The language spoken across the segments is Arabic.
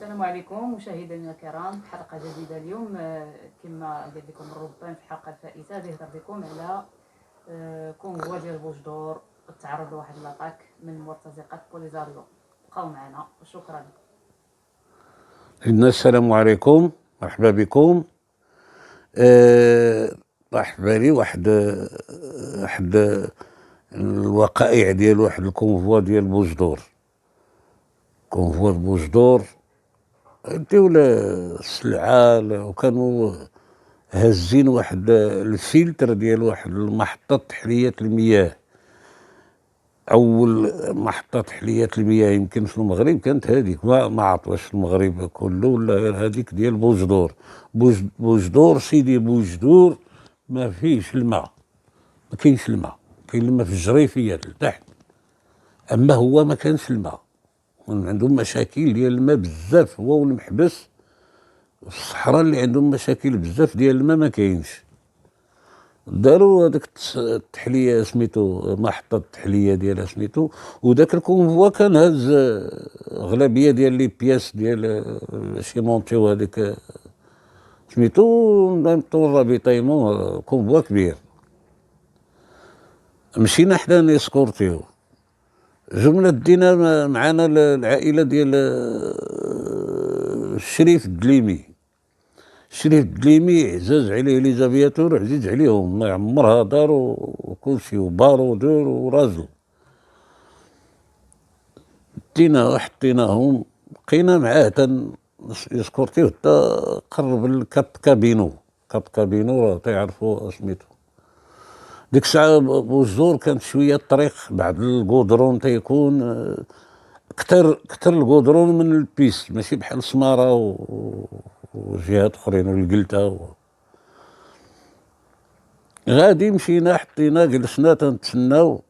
السلام عليكم مشاهدينا الكرام، حلقة جديدة اليوم. كما قال لكم الربان في الحلقة الفائتة غيهضر بكم على كونفوا ديال بوجدور تعرض لواحد لاطاك من مرتزقة بوليزاريو. بقاو معنا وشكرا. السلام عليكم، مرحبا بكم. طاح في بالي واحد الوقائع ديال واحد الكونفوا ديال بوجدور. كونفوا بوجدور ديو السلعة، وكانوا هازين واحد الفلتر ديال واحد المحطة تحلية المياه. اول محطة تحلية المياه يمكن في المغرب كانت هذيك، ما عرفتش في المغرب كله ولا غير هذيك ديال بوجدور. بوجدور سيدي بوجدور ما فيش الماء، ما كاينش الماء، كاين الماء في الجريفيات لتحت، اما هو ما كانش الماء. عندهم مشاكل ديال الماء بزاف، هو والمحبس الصحراء اللي عندهم مشاكل بزاف ديال الماء ما كاينش. داروا هذاك التحليه سميتو، محطه التحليه ديالها سميتو، وداك الكونفوا كان هاز اغلبيه ديال لي بياس ديال شي مونتيو هذيك سميتو نيمطون رابيطايمون، كونفوا كبير. مشينا حدا نيسكورتيو، جملة دينا معانا العائله ديال الشريف الدليمي. الشريف الدليمي عزاز عليه اليزابياتور، عزيز عليهم، الله يعمرها دار وكل شيء، وبارو دور وراجل. دينا حطيناهم، بقينا معاه يسكورتيو حتى قرب الكاب كابينو. كاب كابينو راه تعرفوا سميتو. ديك الساعة بوجدور كانت شوية الطريق بعد الكودرون تيكون كتر الكودرون من البيست، ماشي بحال سمارة وجهات اخرين والقلتة غادي. مشينا حطينا جلسنا تنتسناو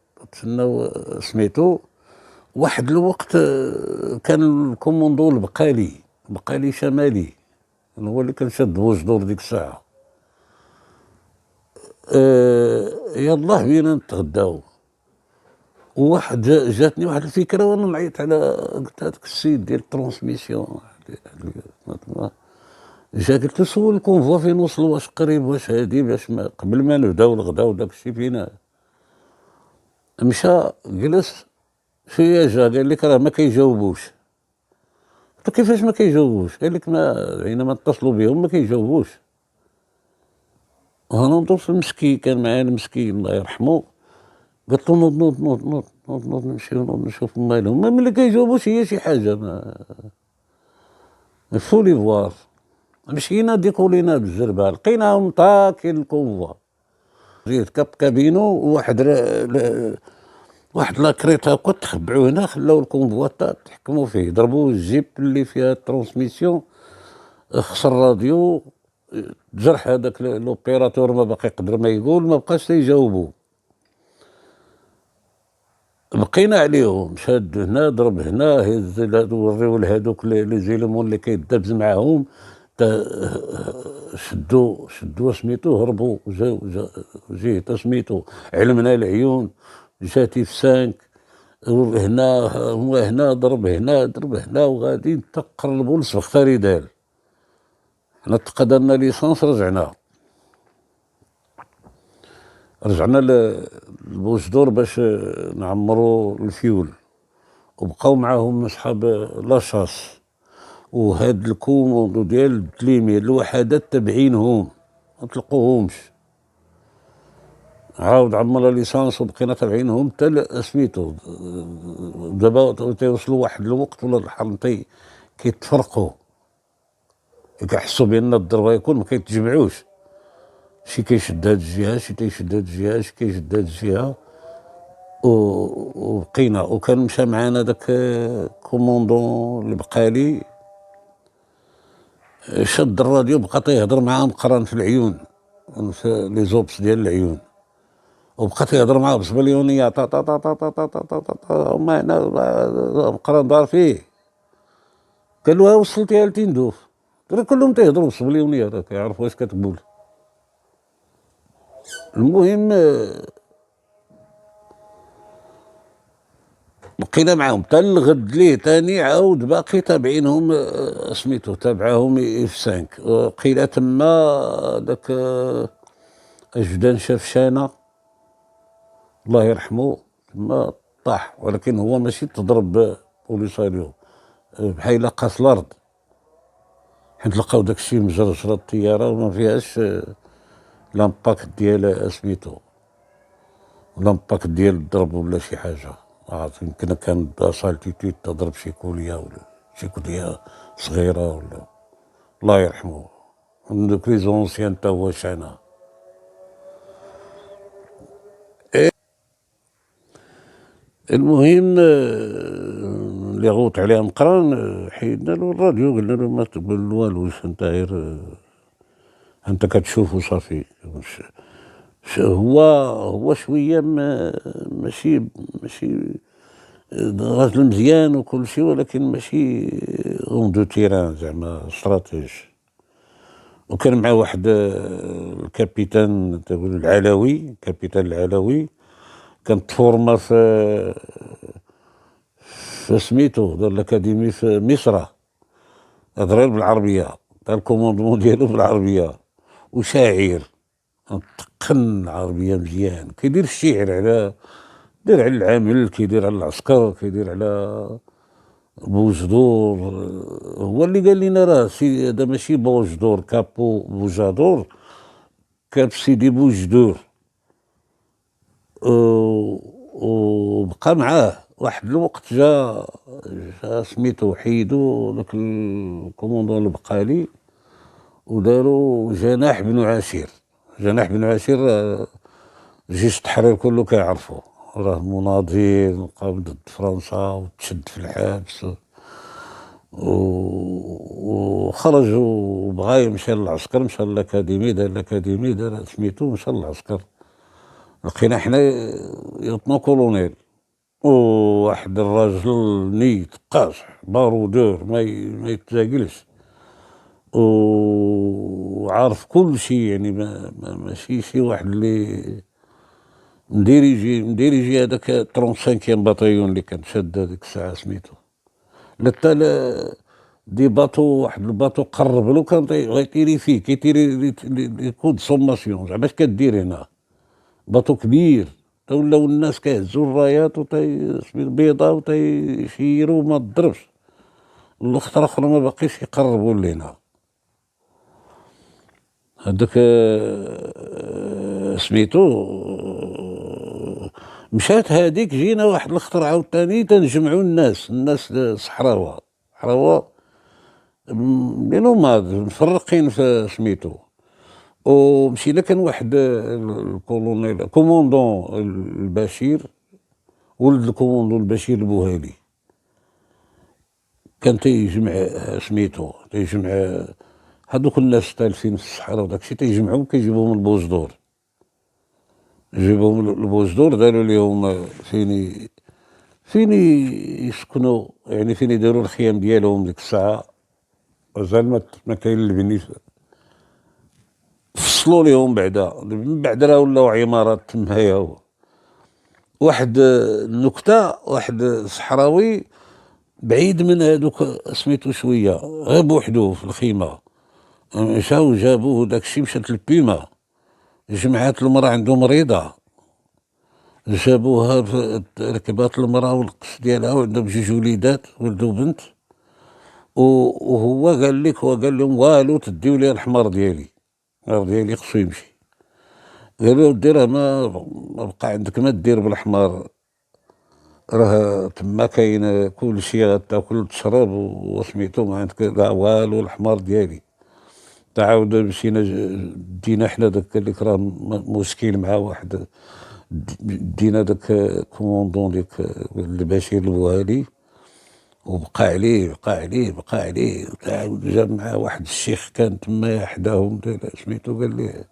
سميتو. واحد الوقت كان الكوموندو البقالي شمالي، هو اللي كان شاد بوجدور ديك الساعة. يلاه بينا نتغداو، وواحد جاتني واحد الفكرة وانا نعيط على قلت هذاك السيد ديال الترانسميسيون جا، قلت له سول الكونفوا فين وصل، واش قريب واش هادي، باش ما قبل ما نبداو الغدا وداك الشيء فينا. مشى جلس شويه، جا قال لك راه ما كيجاوبوش. قلت له كيفاش ما كيجاوبوش؟ قال لك ما حينما اتصلوا بهم ما كيجاوبوش. انا نوض المسكين كان معايا، المسكين الله يرحمه، قلت له نوض نمشيو نوض نشوف مالهم، ما ملي كيجاوبوش هي شي حاجه ما فولي فوار. مشينا ديكولينا بالزربه، لقيناهم طاكين الكونفوا. جيت كابينو واحد لاكريت هاكا تخبعوا هنا، خلاو الكونفوا تحكموا فيه، ضربوا الجيب اللي فيها الترانسميسيون، خسر الراديو، جرح هذاك لوبيراتور، ما باقي يقدر ما يقول، ما بقاش تيجاوبوا. بقينا عليهم، شاد هنا ضرب هنا، هز هادو وريو لهادوك لي زيلمون اللي كيدابز معاهم، شدوا سميتو، هربوا جيه سميتو، علمنا العيون، جاتي في سانك هنا، هو هنا ضرب هنا وغادي تقربوا لسبختاري دال. حنا تقدرنا ليسانس، رجعنا لبوجدور باش نعمروا الفيول، وبقاو معاهم اصحاب لاشاس وهاد الكوموندو ديال التليمي، الوحدات تابعينهم ما تلقوهمش. عاود عمر ليسانس وبقينا تابعينهم حتى سميتو. دابا تيوصلوا واحد الوقت ولا الحرم كيتفرقوا، كيحسوا بان الضربه يكون ما كيتجمعوش، شي كيشد هاد الجهه، شي كيشد هاد الجهه، شي كيشد هاد الجهه، وبقينا. وكان مشى معانا داك كوموندون اللي بقالي، شد الراديو بقى تيهضر معاه مقران في العيون، في لي زوبس ديال العيون، وبقى تيهضر معاه بسبليونيه طا طا طا طا طا طا طا طا طا طا، هما هنا مقران دار فيه. قال له ها وصلتي لتندوف، كلهم تيهضروا بالسبليونيه، راه كيعرفوا واش كتقول. المهم بقينا معاهم حتى الغد ليه تاني عاود باقي تابعينهم سميتو تابعاهم اف 5 قيل تما داك اجدان شافشانه الله يرحمه تما طاح، ولكن هو ماشي تضرب بوليساريو بحال قاس الارض، حيت لقاو داكشي مجرجره الطياره وما فيهاش لامباكت ديال سميتو لامباكت ديال الضرب ولا شي حاجه. يمكن كان سالتيتيود تضرب شي كوليه ولا شي كوليه صغيره ولا الله يرحمه. من دوك لي زونسيان تا هو شانا. المهم اللي غوت عليها مقران حيدنا له الراديو قلنا له ما تقول والوش انت غير انت كتشوف وصافي. هو شويه ماشي راجل مزيان وكل شيء، ولكن ماشي اون دو تيران زعما استراتيج. وكان مع واحد الكابيتان تقول العلوي، كابيتان العلوي كان تفورما في سميتو دار الاكاديمي في مصر، هضر غير بالعربيه، دار الكوموندمون ديالو بالعربيه وشاعر متقن العربيه مزيان، كيدير الشعر على كيدير على العمل، كيدير على العسكر، كيدير على بوجدور. هو اللي قال لنا راه هذا ماشي بوجدور كابو بوجادور، كان سيدي بوجدور. وبقى معاه واحد الوقت جا سميتو حيدو داك الكوموندون البقالي وداروا جناح بن عاشر. جناح بن عاشر جيش التحرير كله كيعرفو، راه مناضل وقام ضد فرنسا وتشد في الحبس وخرج وبغى يمشي للعسكر، مشى للاكاديمي، دار الاكاديمي، دار سميتو مشى للعسكر. لقينا حنا يوطنو كولونيل وواحد الراجل نيت قاصح بارودور ما يتزاقلش وعارف كل شيء، يعني ماشي شي واحد اللي مديريجي هذاك 35 بطيون اللي كان شاد هذيك الساعه سميتو. لا حتى دي باطو واحد الباطو قرب له كان غيطيري فيه، كيطيري لي كود سوماسيون زعما اش كدير هنا، باطو كبير. ولاو الناس كيهزوا الرايات البيضاء وتيشيروا ما تضربش، الاخطر اخرى ما باقيش يقربوا لينا. هذاك سميتو مشات هذيك، جينا واحد الاخطر عاوتاني تنجمعوا الناس صحراوه لي نوماد مفرقين في سميتو. ومشينا كان واحد الكولونيل كوموندون البشير، ولد الكوموندون البشير البوهالي، كان تيجمع سميتو تيجمع هادوك الناس تالفين في الصحراء وداكشي، تيجمعهم كيجيبوهم لبوجدور، جيبوهم لبوجدور داروا ليهم فين يسكنوا، يعني فين يديروا الخيام ديالهم ديك الساعه. مازال ما كاين البني، فصلوا ليهم بعدا، من بعد راه ولاو عمارات تمايا. هو واحد النكته، واحد صحراوي بعيد من هادوك سميتو شويه غير بوحدو في الخيمه، مشاو جابوه داكشي، مشات البيمه جمعات المراه عنده مريضه، جابوها ركبات المراه والقص ديالها وعندهم جوج وليدات ولد وبنت. وهو قال لهم والو تديو لي الحمار ديالي، الحمار ديالي خصو يمشي. قالوا ودي راه ما بقى عندك ما دير بالحمار، راه تما كاين كل شيء غتاكل وتشرب وسميتو ما عندك كاع والو، الحمار ديالي. تعاود مشينا دينا حنا داك اللي راه مشكل مع واحد، دينا داك كوموندون ديك البشير البوهالي، وبقى عليه تعاود جاب معاه واحد الشيخ كان تما حداهم سميتو، قال ليه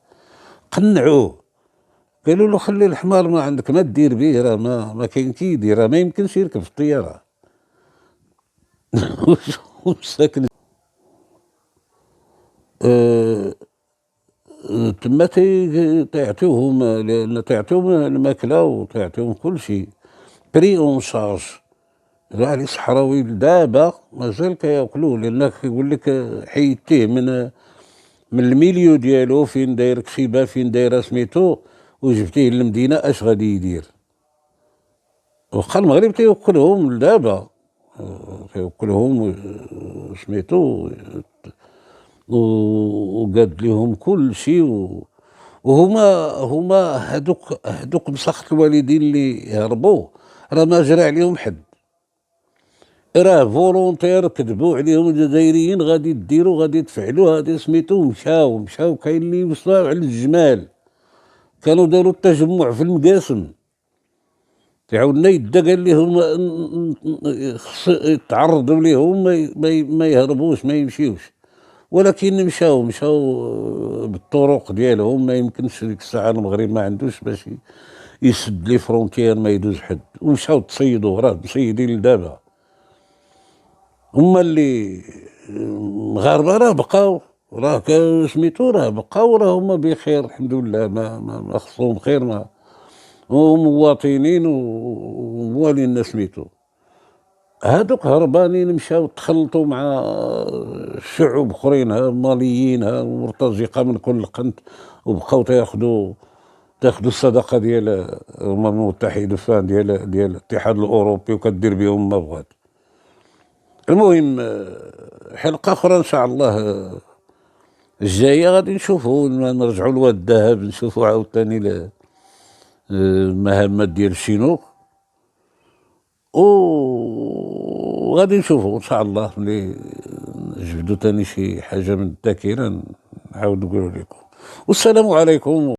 قنعوه، قالوا له خلي الحمار ما عندك ما دير به، راه ما كاين كي يدير، راه ما يمكنش يركب في الطياره. ساكن تما تعطيوهم، لان تعطيوهم الماكله وتعطيوهم كل شيء بري اون شارج. علي صحراوي دابا مازال كياكلوه، لأن كيقول لك حيدتيه من الميليو ديالو فين داير كشيبه، فين دايره سميتو، وجبتيه للمدينه، اش غادي يدير؟ واخا المغرب تيوكلهم لدابا، تيوكلهم سميتو، وقاد لهم كل شيء، وهما هادوك مسخط الوالدين اللي هربوا، راه ما جرى عليهم حد، راه فولونتير كذبوا عليهم الجزائريين غادي ديروا غادي تفعلوا هادي سميتو، مشاو كاين اللي وصلوا على الجمال، كانوا داروا التجمع في المقاسم، تعاودنا يدا قال لهم خص يتعرضوا ليهم ما يهربوش ما يمشيوش، ولكن مشاو بالطرق ديالهم، ما يمكنش ديك الساعه المغرب ما عندوش باش يسد لي فرونتيير ما يدوز حد، ومشاو تصيدوا، راه مصيدين لدابا. هما اللي المغاربه راه بقاو، راه سميتو راه بقاو، راه هما بخير الحمد لله، ما خصهم خير، ما هم مواطنين وموالين سميتو. هادوك هربانين مشاو تخلطوا مع شعوب اخرين، ها ماليين، ها مرتزقه من كل قنت، وبقاو تاخذوا الصدقه ديال الامم المتحده، فان ديال الاتحاد الاوروبي، وكدير بهم ما بغات. المهم حلقه اخرى ان شاء الله الجايه غادي نشوفوا، نرجعوا لواد الذهب، نشوفوا عاوتاني المهمات ديال الشينوك، وغادي نشوفوا ان شاء الله ملي نجبدوا تاني شي حاجه من الذاكره نعاود نقول لكم. والسلام عليكم.